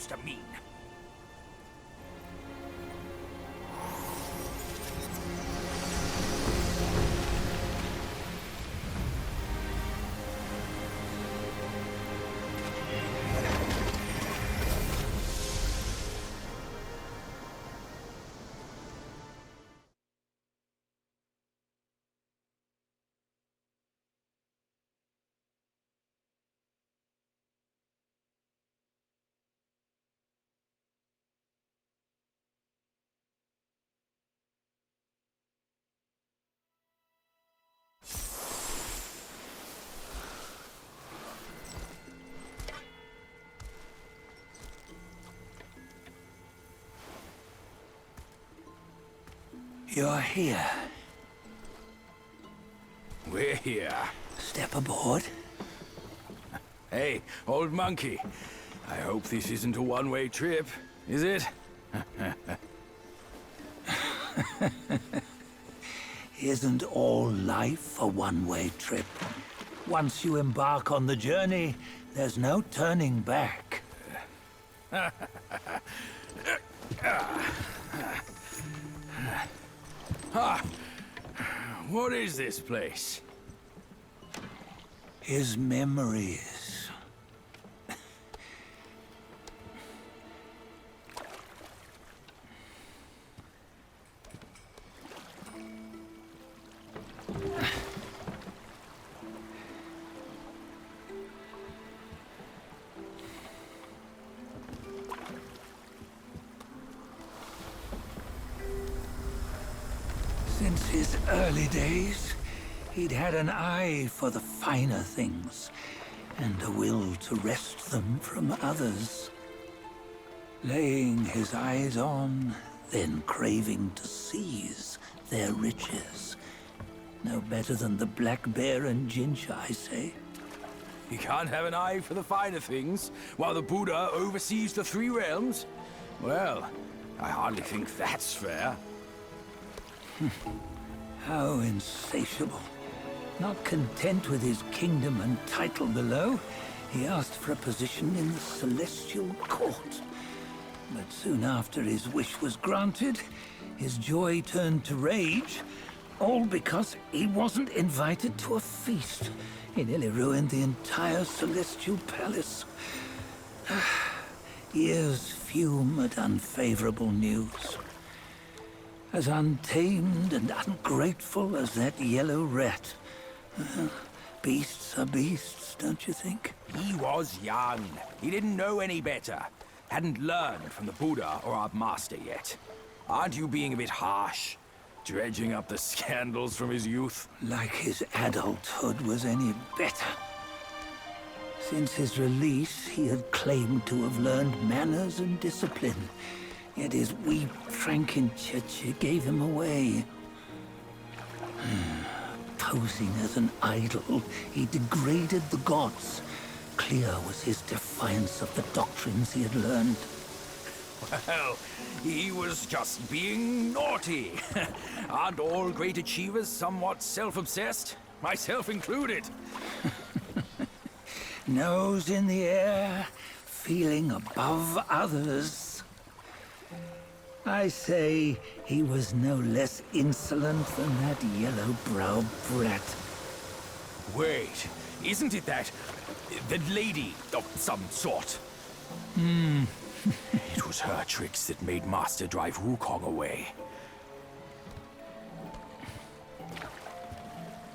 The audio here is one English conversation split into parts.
supposed to mean? You're here. We're here. Step aboard. Hey, old monkey. I hope this isn't a one-way trip, is it? Isn't all life a one-way trip? Once you embark on the journey, there's no turning back. What is this place? His memories. Since his early days, he'd had an eye for the finer things, and a will to wrest them from others. Laying his eyes on, then craving to seize their riches. No better than the Black Bear and Jinja, I say. You can't have an eye for the finer things, while the Buddha oversees the three realms? Well, I hardly think that's fair. How insatiable. Not content with his kingdom and title below, he asked for a position in the Celestial Court. But soon after his wish was granted, his joy turned to rage, all because he wasn't invited to a feast. He nearly ruined the entire Celestial Palace. Ears fume at unfavorable news. As untamed and ungrateful as that yellow rat. Beasts are beasts, don't you think? He was young. He didn't know any better. Hadn't learned from the Buddha or our master yet. Aren't you being a bit harsh? Dredging up the scandals from his youth? Like his adulthood was any better. Since his release, he had claimed to have learned manners and discipline. Yet his weak Frankenchurch gave him away. Posing as an idol, he degraded the gods. Clear was his defiance of the doctrines he had learned. Well, he was just being naughty. Aren't all great achievers somewhat self-obsessed? Myself included. Nose in the air, feeling above others. I say he was no less insolent than that yellow-browed brat. Wait, isn't it that lady of some sort? It was her tricks that made Master drive Wukong away.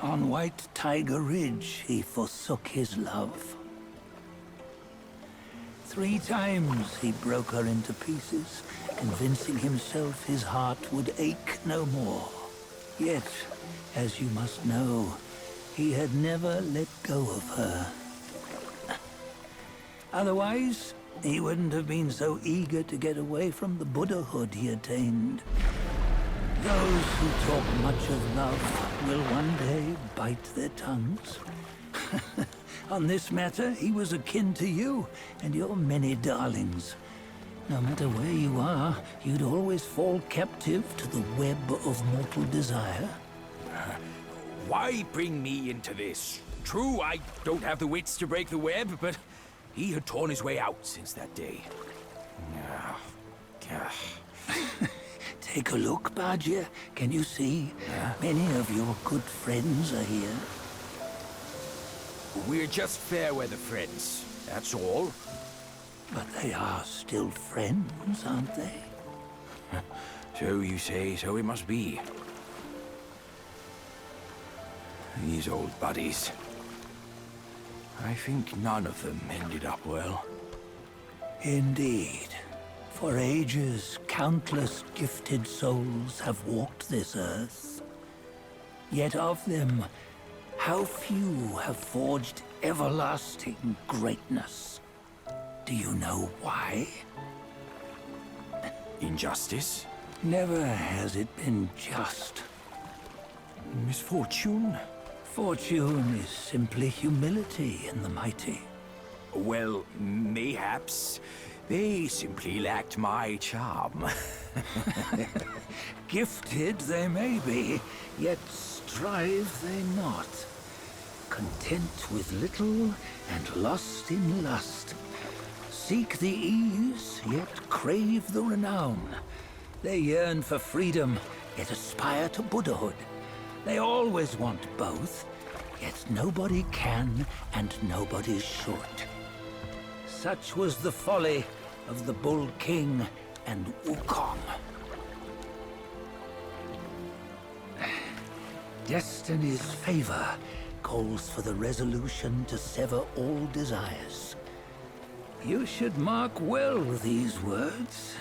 On White Tiger Ridge, he forsook his love. 3 times he broke her into pieces, convincing himself his heart would ache no more. Yet, as you must know, he had never let go of her. Otherwise, he wouldn't have been so eager to get away from the Buddhahood he attained. Those who talk much of love will one day bite their tongues. On this matter, he was akin to you and your many darlings. No matter where you are, you'd always fall captive to the web of mortal desire. Why bring me into this? True, I don't have the wits to break the web, but he had torn his way out since that day. Take a look, Badger. Can you see? Many of your good friends are here. We're just fair weather friends, that's all. But they are still friends, aren't they? So you say, so it must be. These old buddies. I think none of them ended up well. Indeed. For ages, countless gifted souls have walked this earth. Yet of them, how few have forged everlasting greatness? Do you know why? Injustice? Never has it been just. Misfortune? Fortune is simply humility in the mighty. Well, mayhaps. They simply lacked my charm. Gifted they may be, yet strive they not. Content with little and lost in lust. Seek the ease, yet crave the renown. They yearn for freedom, yet aspire to Buddhahood. They always want both, yet nobody can and nobody should. Such was the folly of the Bull King and Wukong. Destiny's favor calls for the resolution to sever all desires. You should mark well these words.